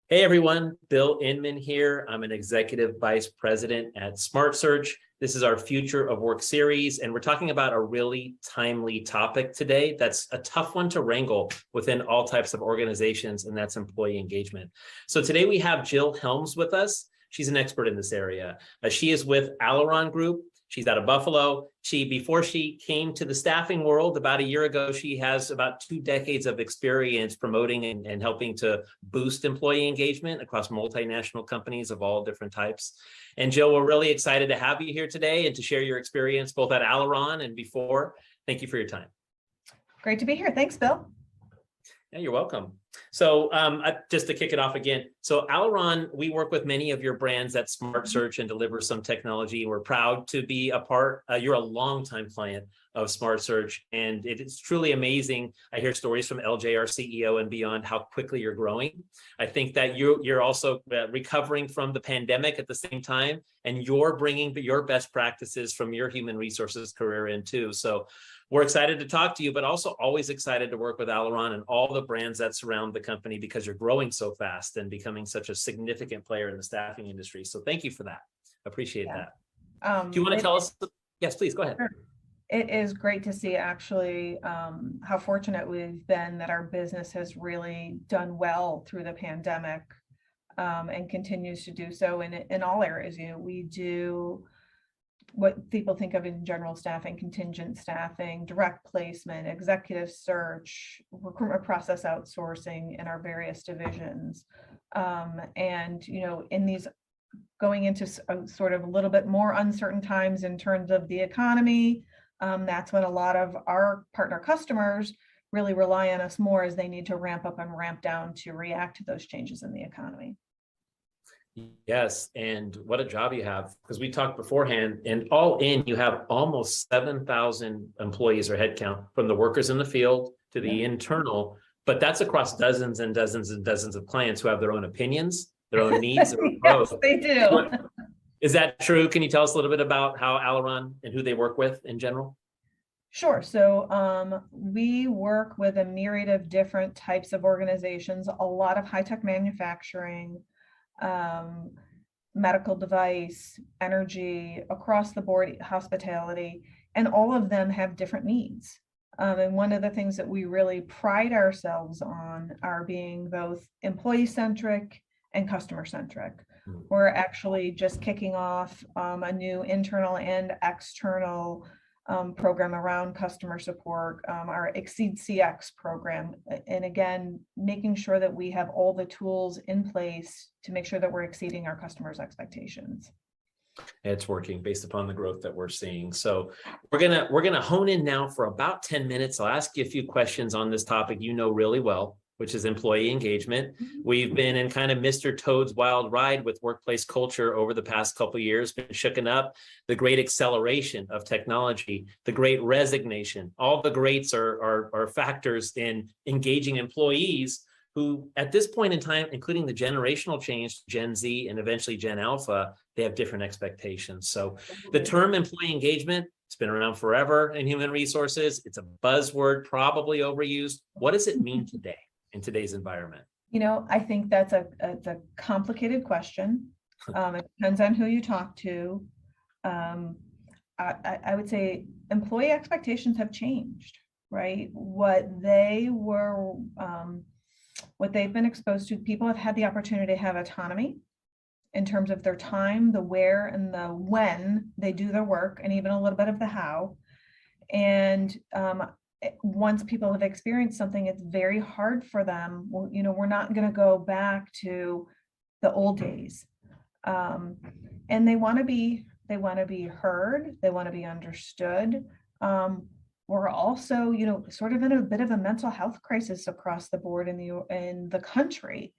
Hey everyone, Bill Inman here. I'm an executive vice president at SmartSearch. This is our Future of Work series, and we're talking about a really timely topic today that's a tough one to wrangle within all types of organizations, and that's employee engagement. So today we have Jill Helms with us. She's an expert in this area. She is with Aleron Group. She's out of Buffalo. Before she came to the staffing world about a year ago, she has about 2 decades of experience promoting and helping to boost employee engagement across multinational companies of all different types. And Jill, we're really excited to have you here today and to share your experience both at Aleron and before. Thank you for your time. Great to be here. Thanks, Bill. Yeah, you're welcome. So just to kick it off again, so Aleron, we work with many of your brands at SmartSearch and deliver some technology. We're proud to be a part. You're a longtime client of SmartSearch, and it is truly amazing. I hear stories from LJ, our CEO, and beyond how quickly you're growing. I think that you're also recovering from the pandemic at the same time, and you're bringing your best practices from your human resources career in too. So we're excited to talk to you, but also always excited to work with Aleron and all the brands that surround the company because you're growing so fast and becoming such a significant player in the staffing industry. So thank you for that. Appreciate that. Do you want to tell us? Yes, please go ahead. Sure. It is great to see actually how fortunate we've been that our business has really done well through the pandemic and continues to do so in all areas. You know, we do what people think of in general staffing, contingent staffing, direct placement, executive search, recruitment process outsourcing in our various divisions. And, you know, in these going into sort of a little bit more uncertain times in terms of the economy, that's when a lot of our partner customers really rely on us more as they need to ramp up and ramp down to react to those changes in the economy. Yes, and what a job you have, because we talked beforehand, and all in, you have almost 7,000 employees or headcount from the workers in the field to the internal, but that's across dozens and dozens and dozens of clients who have their own opinions, their own needs, their own growth. Yes, they do. Is that true? Can you tell us a little bit about how Aleron and who they work with in general? Sure. So we work with a myriad of different types of organizations, a lot of high-tech manufacturing, medical device, energy, across the board, hospitality, and all of them have different needs. And one of the things that we really pride ourselves on are being both employee-centric and customer-centric. We're actually just kicking off a new internal and external program around customer support, our Exceed CX program. And again, making sure that we have all the tools in place to make sure that we're exceeding our customers' expectations. It's working based upon the growth that we're seeing. So we're gonna hone in now for about 10 minutes. I'll ask you a few questions on this topic you know really well, which is employee engagement. We've been in kind of Mr. Toad's wild ride with workplace culture over the past couple of years, been shooken up, the great acceleration of technology, the great resignation. All the greats are factors in engaging employees who at this point in time, including the generational change, Gen Z and eventually Gen Alpha, they have different expectations. So the term employee engagement, it's been around forever in human resources. It's a buzzword, probably overused. What does it mean today in today's environment? You know, I think that's a complicated question. It depends on who you talk to. I would say employee expectations have changed, right? What they've been exposed to, people have had the opportunity to have autonomy in terms of their time, the where and the when they do their work, and even a little bit of the how. And once people have experienced something, it's very hard for them. Well, you know, we're not going to go back to the old days. And they want to be heard. They want to be understood. We're also, you know, sort of in a bit of a mental health crisis across the board in the country.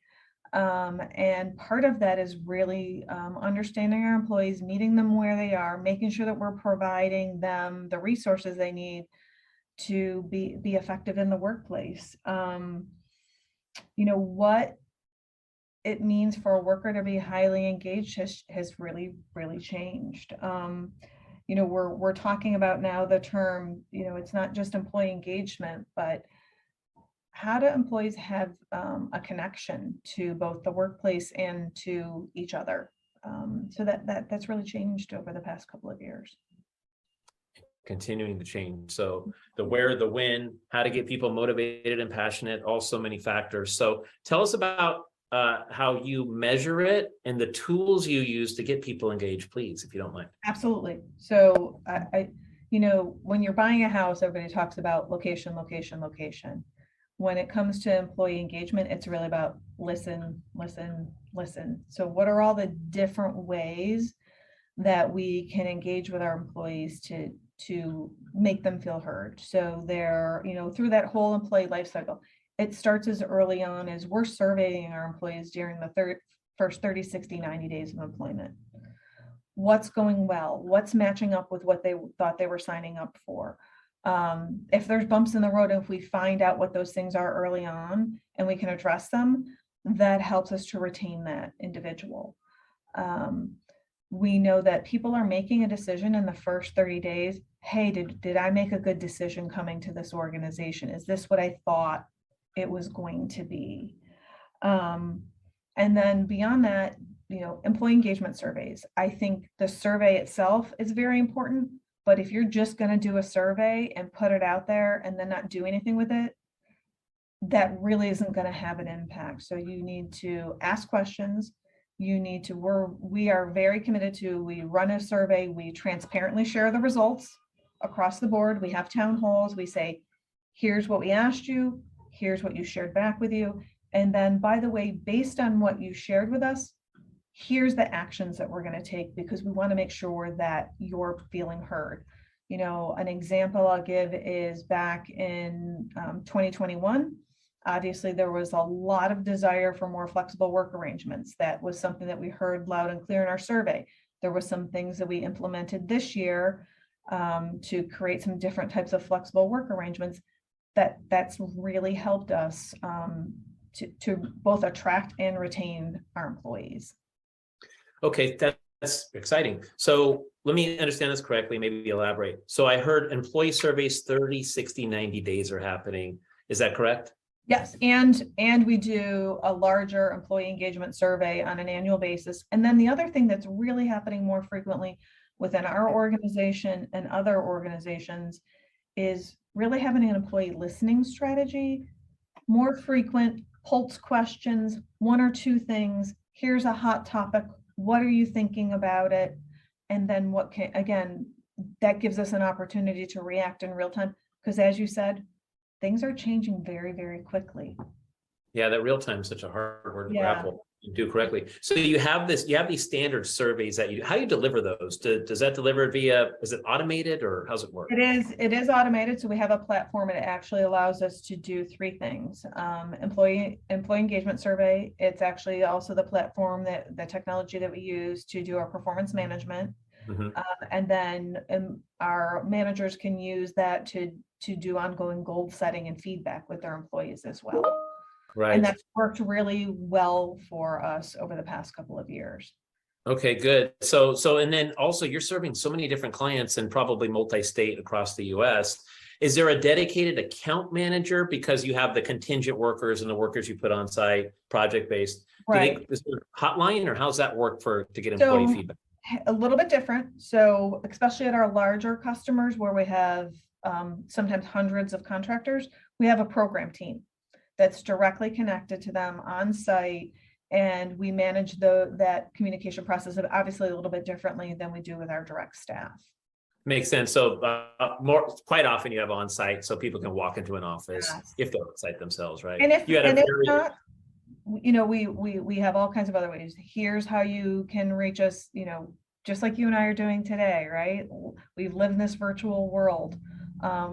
And part of that is really understanding our employees, meeting them where they are, making sure that we're providing them the resources they need to be effective in the workplace. You know, what it means for a worker to be highly engaged has really changed. You know, we're talking about now the term, you know, it's not just employee engagement, but how do employees have a connection to both the workplace and to each other? So that's really changed over the past couple of years. Continuing to change. So the where, the when, how to get people motivated and passionate, also many factors. So tell us about how you measure it and the tools you use to get people engaged, please, if you don't mind. Absolutely. So when you're buying a house, everybody talks about location, location, location. When it comes to employee engagement, it's really about listen, listen, listen. So what are all the different ways that we can engage with our employees to make them feel heard? So they're, through that whole employee life cycle, it starts as early on as we're surveying our employees during the first 30, 60, 90 days of employment. What's going well? What's matching up with what they thought they were signing up for? If there's bumps in the road, if we find out what those things are early on and we can address them, that helps us to retain that individual. We know that people are making a decision in the first 30 days. Hey, did I make a good decision coming to this organization? Is this what I thought it was going to be? And then beyond that, employee engagement surveys. I think the survey itself is very important, but if you're just going to do a survey and put it out there and then not do anything with it, that really isn't going to have an impact. So you need to ask questions. We are very committed to, we run a survey, we transparently share the results across the board. We have town halls. We say, here's what we asked you, here's what you shared back with you. And then, by the way, based on what you shared with us, here's the actions that we're going to take, because we want to make sure that you're feeling heard. An example I'll give is back in 2021. Obviously, there was a lot of desire for more flexible work arrangements. That was something that we heard loud and clear in our survey. There were some things that we implemented this year to create some different types of flexible work arrangements that's really helped us to both attract and retain our employees. Okay, that's exciting. So let me understand this correctly, maybe elaborate. So I heard employee surveys 30, 60, 90 days are happening. Is that correct? Yes, and we do a larger employee engagement survey on an annual basis. And then the other thing that's really happening more frequently within our organization and other organizations is really having an employee listening strategy, more frequent pulse questions, one or two things. Here's a hot topic. What are you thinking about it? And then that gives us an opportunity to react in real time. Because as you said, things are changing very, very quickly. Yeah, that real time is such a hard word to grapple. You do correctly. So you have these standard surveys how you deliver those? Does that deliver via, is it automated or how's it work? It is automated. So we have a platform and it actually allows us to do three things. Employee engagement survey. It's actually also the platform the technology that we use to do our performance management. Mm-hmm. And then our managers can use that to do ongoing goal setting and feedback with their employees as well. Right. And that's worked really well for us over the past couple of years. Okay, good. So, and then also you're serving so many different clients and probably multi-state across the US. Is there a dedicated account manager because you have the contingent workers and the workers you put on site, project-based? Right. Is there a hotline or how's that work to get employee feedback? A little bit different. So especially at our larger customers where we have sometimes hundreds of contractors, we have a program team that's directly connected to them on site, and we manage that communication process obviously a little bit differently than we do with our direct staff. Makes sense. So quite often you have on site so people can walk into an office if they're on site themselves, right? And if not, we have all kinds of other ways. Here's how you can reach us, just like you and I are doing today, right? We've lived in this virtual world.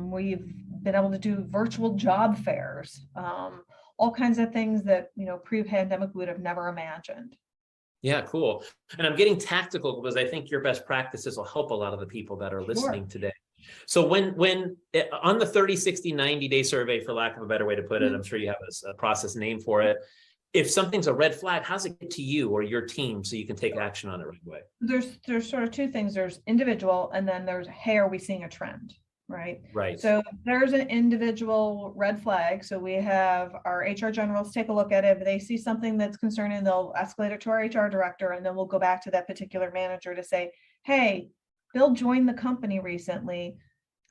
We've been able to do virtual job fairs, all kinds of things that, pre-pandemic we would have never imagined. Yeah, cool. And I'm getting tactical because I think your best practices will help a lot of the people that are listening today. So when on the 30, 60, 90-day survey, for lack of a better way to put it, I'm sure you have a process name for it. If something's a red flag, how's it get to you or your team so you can take action on it right away? There's sort of two things. There's individual, and then there's, hey, are we seeing a trend? right? Right. So there's an individual red flag. So we have our HR generals take a look at it. If they see something that's concerning, they'll escalate it to our HR director, and then we'll go back to that particular manager to say, hey, Bill joined the company recently.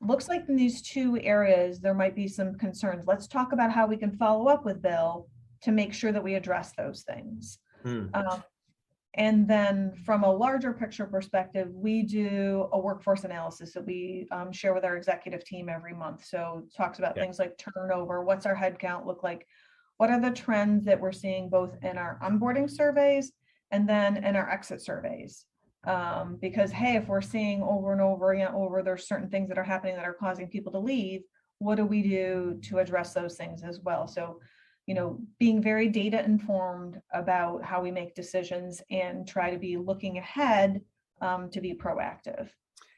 Looks like in these two areas, there might be some concerns. Let's talk about how we can follow up with Bill to make sure that we address those things. And then from a larger picture perspective, we do a workforce analysis that we share with our executive team every month. So it talks about things like turnover, what's our headcount look like, what are the trends that we're seeing both in our onboarding surveys and then in our exit surveys. Because, hey, if we're seeing over and over again, there's certain things that are happening that are causing people to leave, what do we do to address those things as well? So, being very data informed about how we make decisions and try to be looking ahead to be proactive.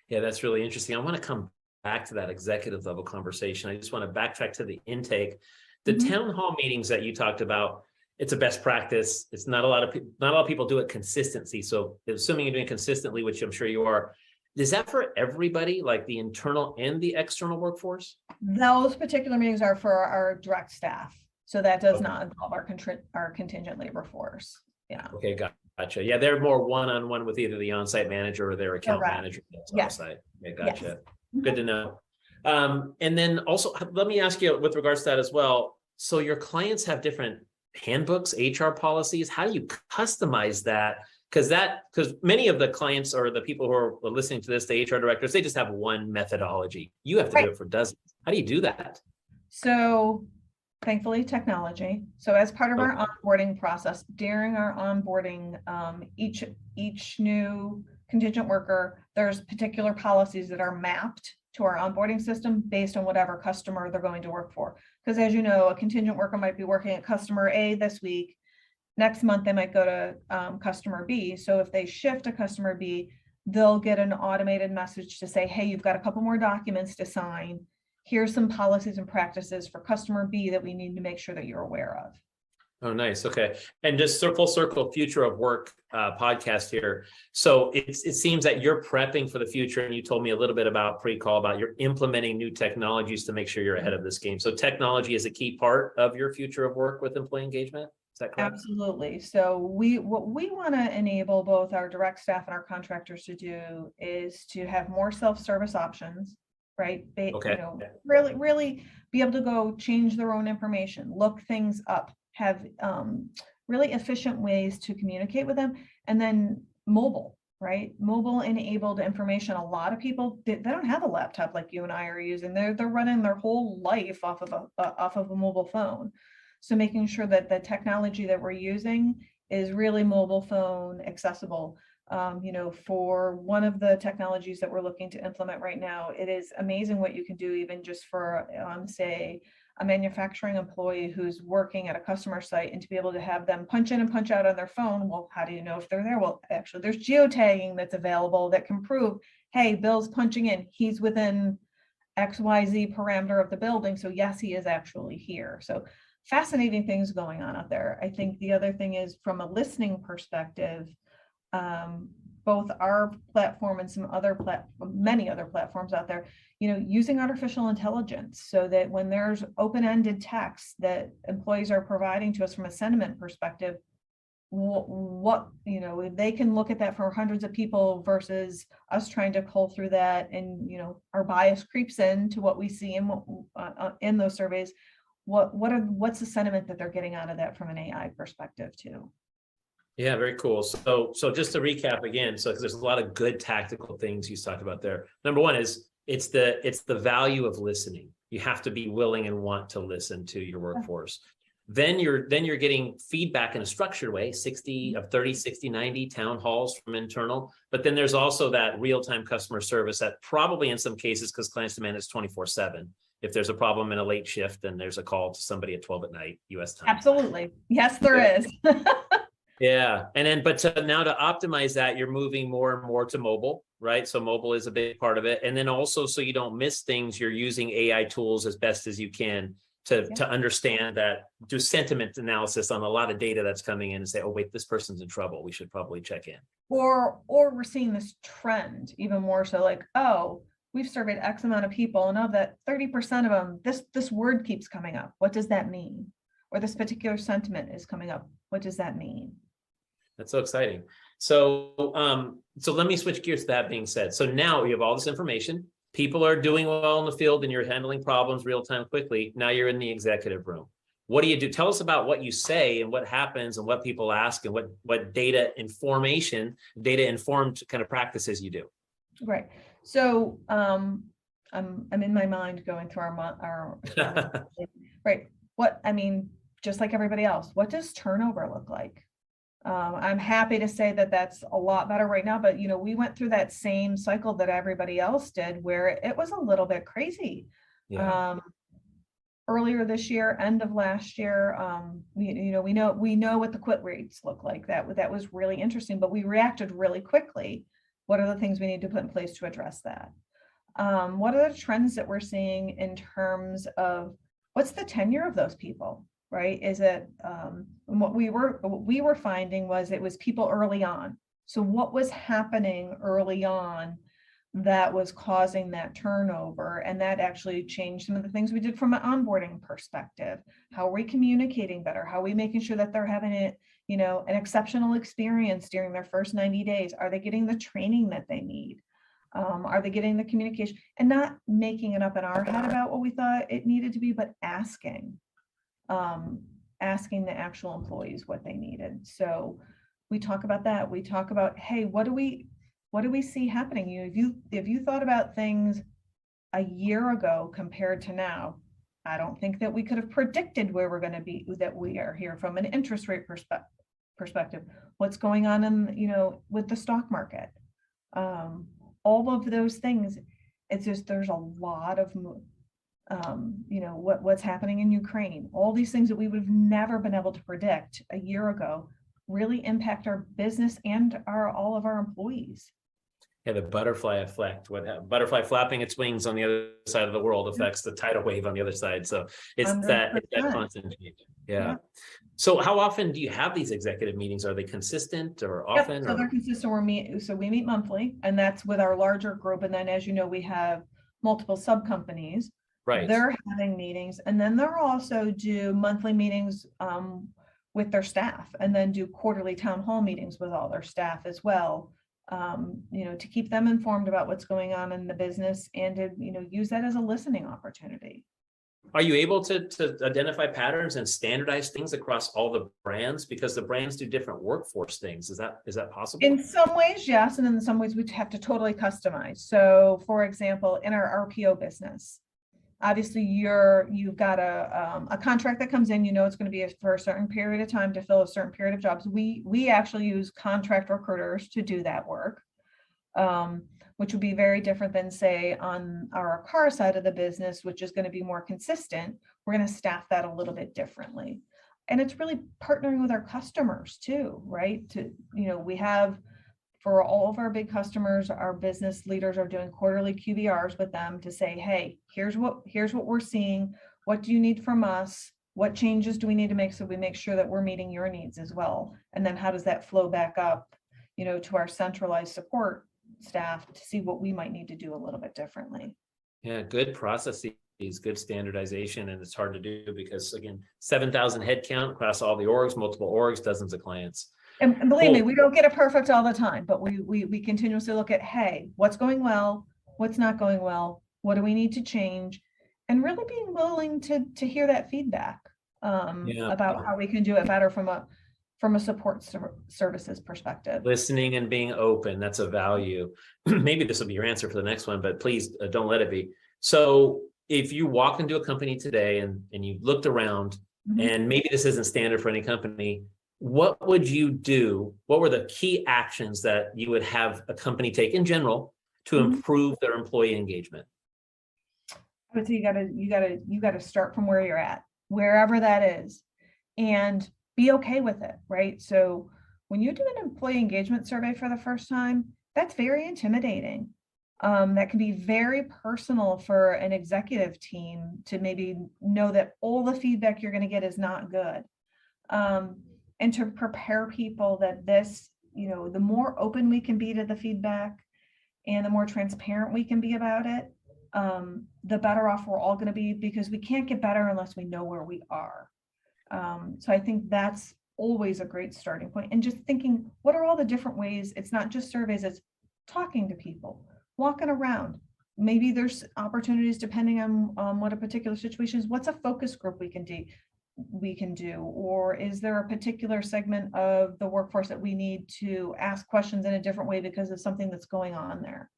Yeah, that's really interesting. I want to come back to that executive level conversation. I just want to backtrack to the intake. The town hall meetings that you talked about, it's a best practice. It's not a lot of people do it consistently. So assuming you're doing it consistently, which I'm sure you are, is that for everybody, like the internal and the external workforce? Those particular meetings are for our direct staff. So that does not involve our contingent labor force. Yeah. Okay, gotcha. Yeah, they're more one-on-one with either the on-site manager or their account manager that's on-site. Okay, gotcha. Yes. Good to know. And then also, let me ask you with regards to that as well. So your clients have different handbooks, HR policies. How do you customize that? Because many of the clients or the people who are listening to this, the HR directors, they just have one methodology. You have to do it for dozens. How do you do that? So thankfully, technology. So as part of our onboarding process, during our onboarding, each new contingent worker, there's particular policies that are mapped to our onboarding system based on whatever customer they're going to work for. Because as you know, a contingent worker might be working at customer A this week. Next month, they might go to customer B. So if they shift to customer B, they'll get an automated message to say, hey, you've got a couple more documents to sign. Here's some policies and practices for customer B that we need to make sure that you're aware of. Oh, nice. Okay. And just full circle future of work podcast here. So it seems that you're prepping for the future. And you told me a little bit about pre-call about you're implementing new technologies to make sure you're ahead of this game. So technology is a key part of your future of work with employee engagement. Is that correct? Absolutely. So what we want to enable both our direct staff and our contractors to do is to have more self-service options. Right. Really be able to go change their own information, look things up, have really efficient ways to communicate with them. And then mobile, right? Mobile enabled information. A lot of people, they don't have a laptop like you and I are using. They're running their whole life off of a mobile phone. So making sure that the technology that we're using is really mobile phone accessible. For one of the technologies that we're looking to implement right now, it is amazing what you can do even just for, say, a manufacturing employee who's working at a customer site, and to be able to have them punch in and punch out on their phone. Well, how do you know if they're there? Well, actually, there's geotagging that's available that can prove, hey, Bill's punching in. He's within XYZ parameter of the building. So yes, he is actually here. So fascinating things going on out there. I think the other thing is from a listening perspective, both our platform and many other platforms out there, using artificial intelligence so that when there's open-ended text that employees are providing to us from a sentiment perspective, they can look at that for hundreds of people versus us trying to cull through that, and our bias creeps into what we see in those surveys. What's the sentiment that they're getting out of that from an AI perspective too? Yeah, very cool. So just to recap again, so there's a lot of good tactical things you talked about there. Number one is it's the value of listening. You have to be willing and want to listen to your workforce. Then you're getting feedback in a structured way, 30, 60, 90 town halls from internal. But then there's also that real-time customer service that probably in some cases, because clients demand is 24/7. If there's a problem in a late shift, then there's a call to somebody at 12 at night, US time. Absolutely. Yes, there is. Yeah. And then, now to optimize that, you're moving more and more to mobile, right? So mobile is a big part of it. And then also, so you don't miss things, you're using AI tools as best as you can to understand that, do sentiment analysis on a lot of data that's coming in and say, oh, wait, this person's in trouble. We should probably check in. Or we're seeing this trend even more so, like, oh, we've surveyed X amount of people, and of that 30% of them, this word keeps coming up. What does that mean? Or this particular sentiment is coming up. What does that mean? That's so exciting. So, so let me switch gears to that being said. So now you have all this information. People are doing well in the field and you're handling problems real time quickly. Now you're in the executive room. What do you do? Tell us about what you say and what happens and what people ask and what data informed kind of practices you do. Right. So I'm in my mind going through our right. Just like everybody else, what does turnover look like? I'm happy to say that that's a lot better right now, but we went through that same cycle that everybody else did, where it was a little bit crazy. Yeah. Earlier this year, end of last year, we know what the quit rates look like. That was really interesting, but we reacted really quickly. What are the things we need to put in place to address that? What are the trends that we're seeing in terms of what's the tenure of those people? Right? Is it what we were finding was it was people early on. So what was happening early on that was causing that turnover? And that actually changed some of the things we did from an onboarding perspective. How are we communicating better? How are we making sure that they're having it, an exceptional experience during their first 90 days? Are they getting the training that they need? Are they getting the communication? And not making it up in our head about what we thought it needed to be, but asking the actual employees what they needed. So we talk about that. We talk about, hey, what do we see happening? If you thought about things a year ago compared to now, I don't think that we could have predicted where we're going to be, that we are here from an interest rate perspective. What's going on in, with the stock market, all of those things. It's just, there's a lot of what's happening in Ukraine, all these things that we would have never been able to predict a year ago really impact our business and all of our employees. Yeah, the butterfly effect. Butterfly flapping its wings on the other side of the world affects the tidal wave on the other side. So it's that constant change. Yeah. So how often do you have these executive meetings? Are they consistent or often? Yep, so they're consistent. We meet monthly, and that's with our larger group. And then, as you know, we have multiple sub companies. Right. They're having meetings, and then they'll also do monthly meetings with their staff, and then do quarterly town hall meetings with all their staff as well. To keep them informed about what's going on in the business, and to use that as a listening opportunity. Are you able to identify patterns and standardize things across all the brands, because the brands do different workforce things? Is that possible? In some ways, yes, and in some ways we have to totally customize. So, for example, in our RPO business, obviously you've got a contract that comes in, it's going to be for a certain period of time to fill a certain period of jobs. We actually use contract recruiters to do that work, which would be very different than, say, on our car side of the business, which is going to be more consistent. We're going to staff that a little bit differently. And it's really partnering with our customers too, right? We have, for all of our big customers, our business leaders are doing quarterly QBRs with them to say, hey, here's what we're seeing. What do you need from us? What changes do we need to make so we make sure that we're meeting your needs as well? And then how does that flow back up, to our centralized support staff to see what we might need to do a little bit differently. Yeah, good processes, good standardization, and it's hard to do because, again, 7,000 headcount across all the orgs, multiple orgs, dozens of clients. And believe me, we don't get it perfect all the time, but we continuously look at, hey, what's going well, what's not going well, what do we need to change, and really being willing to hear that feedback about how we can do it better from a support services perspective. Listening and being open, that's a value. Maybe this will be your answer for the next one, but please don't let it be. So if you walk into a company today and you looked around, and maybe this isn't standard for any company, what would you do? What were the key actions that you would have a company take in general to improve their employee engagement? I would say you gotta start from where you're at, wherever that is, and be okay with it, right? So when you do an employee engagement survey for the first time, that's very intimidating. That can be very personal for an executive team to maybe know that all the feedback you're going to get is not good. And to prepare people that this, the more open we can be to the feedback, and the more transparent we can be about it, the better off we're all going to be, because we can't get better unless we know where we are. So I think that's always a great starting point. And just thinking, what are all the different ways? It's not just surveys, it's talking to people, walking around. Maybe there's opportunities depending on what a particular situation is. What's a focus group we can do? Or is there a particular segment of the workforce that we need to ask questions in a different way because of something that's going on there?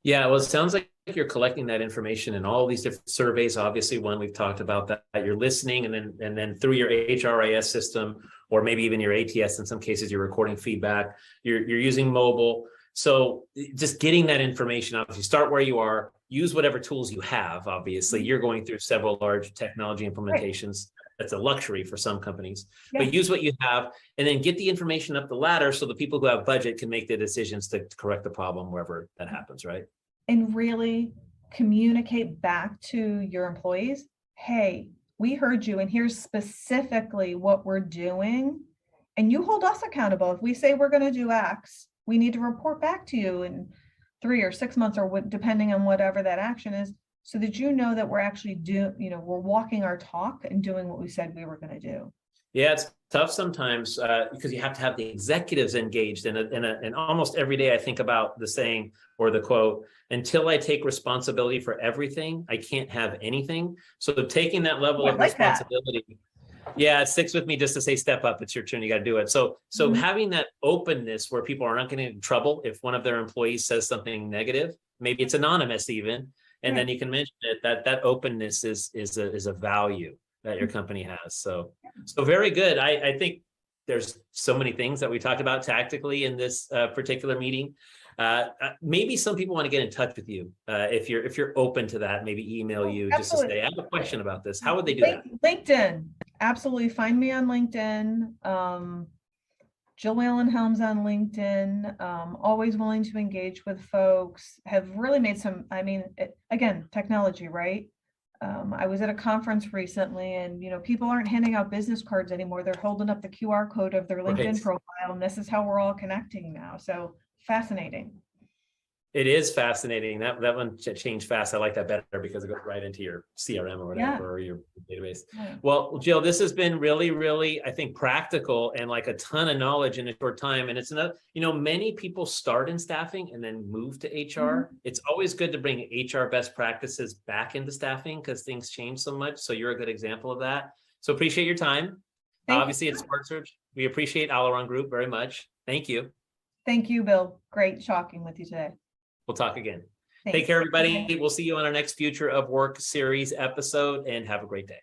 Yeah, well, it sounds like you're collecting that information in all these different surveys. Obviously, one we've talked about that you're listening, and then through your HRIS system, or maybe even your ATS. In some cases, you're recording feedback. You're using mobile. So just getting that information, obviously, start where you are. Use whatever tools you have. Obviously, you're going through several large technology implementations. Right. That's a luxury for some companies. Yeah. But use what you have, and then get the information up the ladder so the people who have budget can make the decisions to correct the problem wherever that happens, right? And really communicate back to your employees, hey, we heard you, and here's specifically what we're doing. And you hold us accountable. If we say we're going to do X, we need to report back to you in 3 or 6 months, or depending on whatever that action is, so that you know that we're actually we're walking our talk and doing what we said we were going to do. Yeah, it's tough sometimes because you have to have the executives engaged. And almost every day I think about the saying or the quote, until I take responsibility for everything, I can't have anything. So taking that level of responsibility, yeah, it sticks with me just to say, step up, it's your turn, you got to do it. So having that openness where people are not going to get in trouble if one of their employees says something negative, maybe it's anonymous even, and then you can mention it, that openness is a value that your company has. So very good. I think there's so many things that we talked about tactically in this particular meeting. Maybe some people want to get in touch with you if you're open to that. Maybe email you just to say, I have a question about this. How would they do that? LinkedIn, absolutely. Find me on LinkedIn. Jill Whalen Helms on LinkedIn. Always willing to engage with folks. Have really made some. Again, technology, right? I was at a conference recently, and people aren't handing out business cards anymore. They're holding up the QR code of their LinkedIn profile, and this is how we're all connecting now. So fascinating. It is fascinating. That one changed fast. I like that better because it goes right into your CRM or whatever, or your database. Yeah. Well, Jill, this has been really, really, I think, practical and like a ton of knowledge in a short time. And it's another, many people start in staffing and then move to HR. Mm-hmm. It's always good to bring HR best practices back into staffing because things change so much. So you're a good example of that. So appreciate your time. Obviously, it's SmartSearch. We appreciate Aleron Group very much. Thank you. Thank you, Bill. Great talking with you today. We'll talk again. Thanks. Take care, everybody. We'll see you on our next Future of Work series episode, and have a great day.